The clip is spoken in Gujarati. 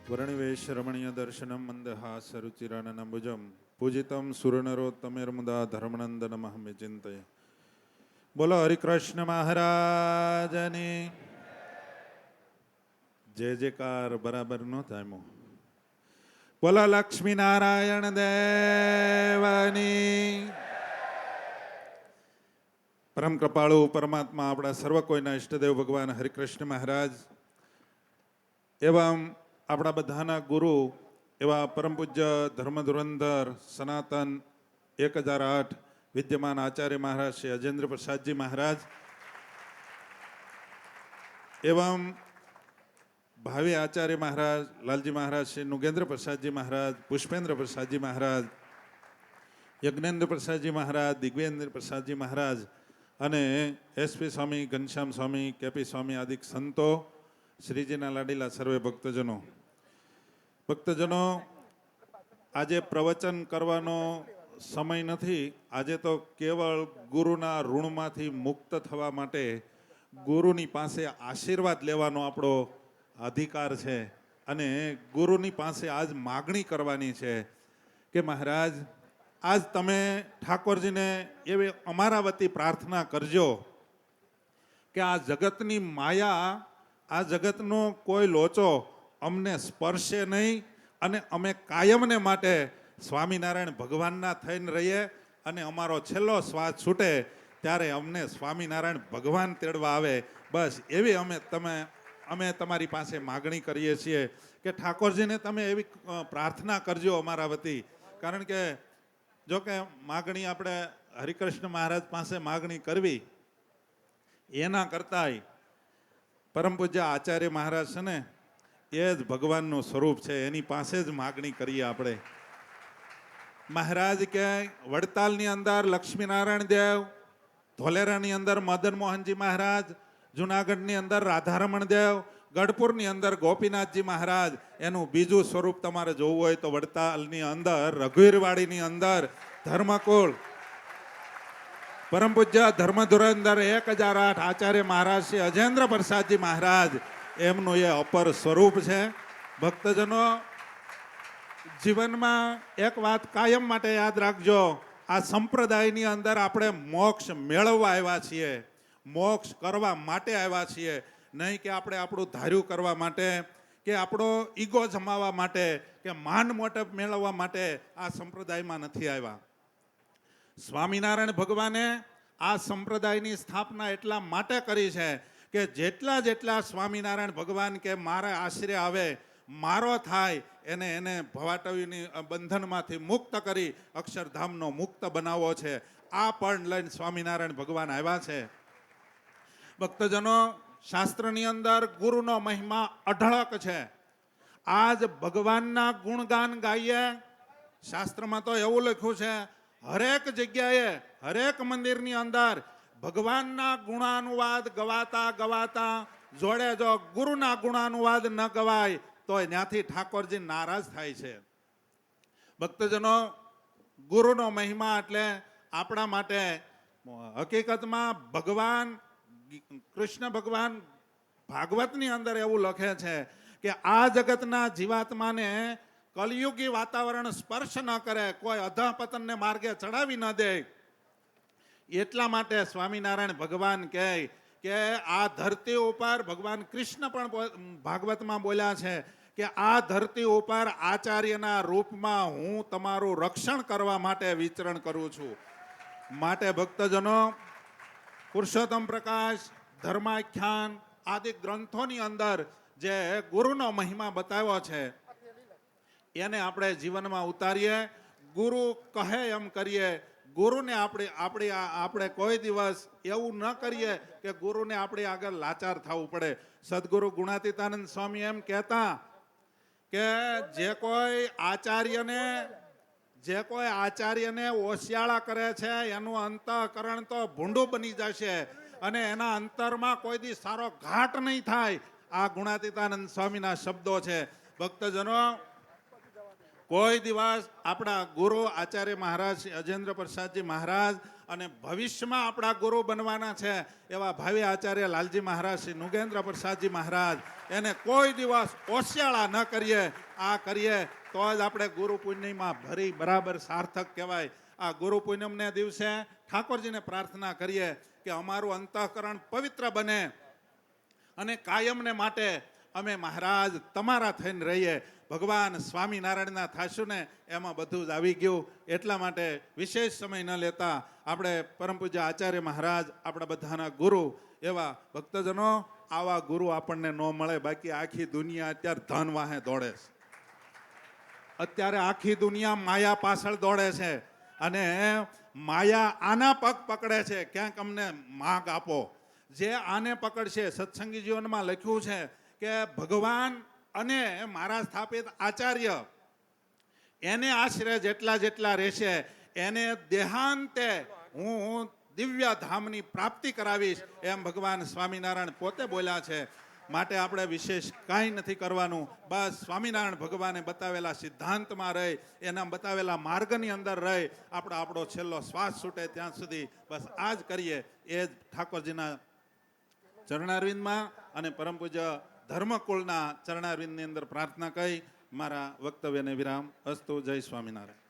વર્ણિવેશ રમણીય દર્શનમ મંદહાસરુચિરાનનંબુજમ પૂજિતમ સુરનરોત્તમેર્મુદા ધર્મનંદનમહમે ચિંતય. બોલો હરિકૃષ્ણ મહારાજની જય જયકાર. બરાબર ન થાય. બોલો લક્ષ્મી નારાયણ દેવની. પરમ કૃપાળુ પરમાત્મા આપણા સર્વ કોઈના ઈષ્ટદેવ ભગવાન હરિકૃષ્ણ મહારાજ એવં આપણા બધાના ગુરુ એવા પરમ પૂજ્ય ધર્મ ધુરંધર સનાતન 1008 વિદ્યમાન આચાર્ય મહારાજ શ્રી અજેન્દ્ર પ્રસાદજી મહારાજ એવં ભાવિ આચાર્ય મહારાજ લાલજી મહારાજ શ્રી નુગેન્દ્ર પ્રસાદજી મહારાજ, પુષ્પેન્દ્ર પ્રસાદજી મહારાજ, યજ્ઞેન્દ્ર પ્રસાદજી મહારાજ, દિગ્વેન્દ્ર પ્રસાદજી મહારાજ અને એસપી સ્વામી, ઘનશ્યામ સ્વામી, કેપી સ્વામી આદિ સંતો, શ્રીજીના લાડીલા સર્વે ભક્તજનો. આજે પ્રવચન કરવાનો સમય નથી. આજે તો કેવળ ગુરુના ઋણમાંથી મુક્ત થવા માટે ગુરુની પાસે આશીર્વાદ લેવાનો આપણો અધિકાર છે અને ગુરુની પાસે આજ માગણી કરવાની છે કે મહારાજ આજ તમે ઠાકોરજીને એવી અમારા વતી પ્રાર્થના કરજો કે આ જગતની માયા, આ જગતનો કોઈ લોચો અમને સ્પર્શે નહીં અને અમે કાયમને માટે સ્વામિનારાયણ ભગવાનના થઈને રહીએ અને અમારો છેલ્લો શ્વાસ છૂટે ત્યારે અમને સ્વામિનારાયણ ભગવાન તેડવા આવે. બસ એવી અમે તમારી પાસે માગણી કરીએ છીએ કે ઠાકોરજીને તમે એવી પ્રાર્થના કરજો અમારા વતી. કારણ કે જો કે માગણી આપણે હરિકૃષ્ણ મહારાજ પાસે માગણી કરવી એના કરતાંય પરમ પૂજ્ય આચાર્ય મહારાજ છે ને એ જ ભગવાનનું સ્વરૂપ છે, એની પાસે જ માગણી કરીએ આપણે. મહારાજ કે વડતાલની અંદર લક્ષ્મીનારાયણ દેવ, ધોલેરાની અંદર મદન મોહનજી મહારાજ, જુનાગઢની અંદર રાધારમણ દેવ, ગઢપુરની અંદર ગોપીનાથજી મહારાજ, એનું બીજું સ્વરૂપ તમારે જોવું હોય તો વડતાલની અંદર રઘુવીરવાડીની અંદર ધર્મકુળ પરમ પૂજ્ય ધર્મ ધુરંધર 1008 આચાર્ય મહારાજ શ્રી અજેન્દ્ર પ્રસાદજી મહારાજ એમનું એ અપર સ્વરૂપ છે. ભક્તજનો, જીવનમાં એક વાત કાયમ માટે યાદ રાખજો, આ સંપ્રદાયની અંદર આપણે મોક્ષ મેળવવા આવ્યા છીએ, મોક્ષ કરવા માટે આવ્યા છીએ, નહીં કે આપણે આપણું ધાર્યું કરવા માટે કે આપણો ઈગો જમાવવા માટે કે માન મોટપ મેળવવા માટે આ સંપ્રદાયમાં નથી આવ્યા. સ્વામિનારાયણ ભગવાને આ સંપ્રદાયની સ્થાપના એટલા માટે કરી છે કે જેટલા સ્વામિનારાયણ ભગવાન કે મારા આશરે આવે, મારો થાય, એને ભવાટવીની બંધનમાંથી મુક્ત કરી અક્ષરધામનો મુક્ત બનાવવો છે. આ પણ લઈને સ્વામિનારાયણ ભગવાન આવ્યા છે. ભક્તજનો, શાસ્ત્રની અંદર ગુરુનો મહિમા અઢળક છે. આજ ભગવાનના ગુણગાન ગાઈએ. શાસ્ત્રમાં તો એવું લખ્યું છે, હરેક જગ્યાએ હરેક મંદિરની અંદર ભગવાનના ગુણાનુવાદ ગવાતા ગવાતા જોડે જો ગુરુના ગુણાનુવાદ ન ગવાય તો ત્યાંથી ઠાકોરજી નારાજ થાય છે. ભક્તજનો, ગુરુનો મહિમા એટલે આપણા માટે હકીકતમાં ભગવાન કૃષ્ણ ભગવાન ભાગવતની અંદર એવું લખે છે કે આ જગતના જીવાત્માને કલયુગી વાતાવરણ સ્પર્શ ન કરે, કોઈ અધઃપતનને માર્ગે ચડાવી ન દે. એટલા માટે સ્વામિનારાયણ ભગવાન કહે કે આ ધરતી ઉપર ભગવાન કૃષ્ણ પણ ભાગવતમાં બોલ્યા છે કે આ ધરતી ઉપર આચાર્યના રૂપમાં હું તમારું રક્ષણ કરવા માટે વિચરણ કરું છું. માટે ભક્તજનો, પુરુષોત્તમ પ્રકાશ, ધર્માખ્યાન આદિ ગ્રંથોની અંદર જે ગુરુનો મહિમા બતાવ્યો છે એને આપણે જીવનમાં ઉતારીએ, ગુરુ કહે એમ કરીએ. ગુરુને આપણે કોઈ દિવસ એવું ન કરીએ કે ગુરુને આપણે આગળ લાચાર થવું પડે. સદગુરુ ગુણાતીતાનંદ સ્વામી એમ કહેતા કે જે કોઈ આચાર્યને ઓશિયાળા કરે છે એનું અંતઃકરણ તો ભૂંડું બની જશે અને એના અંતરમાં કોઈ દી સારો ઘાટ નહીં થાય. આ ગુણાતીતાનંદ સ્વામીના શબ્દો છે. ભક્તજનો, કોઈ દિવસ આપણા ગુરુ આચાર્ય મહારાજ શ્રી અજેન્દ્ર પ્રસાદજી મહારાજ અને ભવિષ્યમાં આપણા ગુરુ બનવાના છે એવા ભાવિ આચાર્ય લાલજી મહારાજ શ્રી નુગેન્દ્ર પ્રસાદજી મહારાજ એને કોઈ દિવસ ઓશિયાળા ન કરીએ. આ કરીએ તો જ આપણે ગુરુ પૂર્ણિમા ભરી બરાબર સાર્થક કહેવાય. આ ગુરુ પૂનમને દિવસે ઠાકોરજીને પ્રાર્થના કરીએ કે અમારું અંતઃકરણ પવિત્ર બને અને કાયમને માટે અમે મહારાજ તમારા થઈને રહીએ. ભગવાન સ્વામિનારાયણના થાશું ને એમાં બધું જ આવી ગયું. એટલા માટે વિશેષ સમય ન લેતા આપણે પરમ પૂજ્ય આચાર્ય મહારાજ આપણા બધાના ગુરુ એવા ભક્તજનો, આવા ગુરુ આપણને ન મળે. બાકી આખી દુનિયા અત્યારે ધન વાહે દોડે છે. અત્યારે આખી દુનિયા માયા પાછળ દોડે છે અને માયા આના પગ પકડે છે. ક્યાંક અમને માગ આપો. જે આને પકડશે, સત્સંગી જીવનમાં લખ્યું છે કે ભગવાન અને મારા સ્થાપિત આચાર્ય એને આશરે જેટલા જેટલા રહેશે એને દેહાંતે હું દિવ્ય ધામની પ્રાપ્તિ કરાવીશ, એમ ભગવાન સ્વામિનારાયણ પોતે બોલ્યા છે. માટે આપણે વિશેષ કાંઈ નથી કરવાનું. બસ સ્વામિનારાયણ ભગવાને બતાવેલા સિદ્ધાંતમાં રહી, એના બતાવેલા માર્ગની અંદર રહી આપણે આપણો છેલ્લો શ્વાસ છૂટે ત્યાં સુધી બસ આ જ કરીએ. એ જ ઠાકોરજીના ચરણારવિંદમાં અને પરમ પૂજ્ય ધર્મકુળના ચરણારવિંદની અંદર પ્રાર્થના કરી મારા વક્તવ્યને વિરામ. અસ્તુ. જય સ્વામિનારાયણ.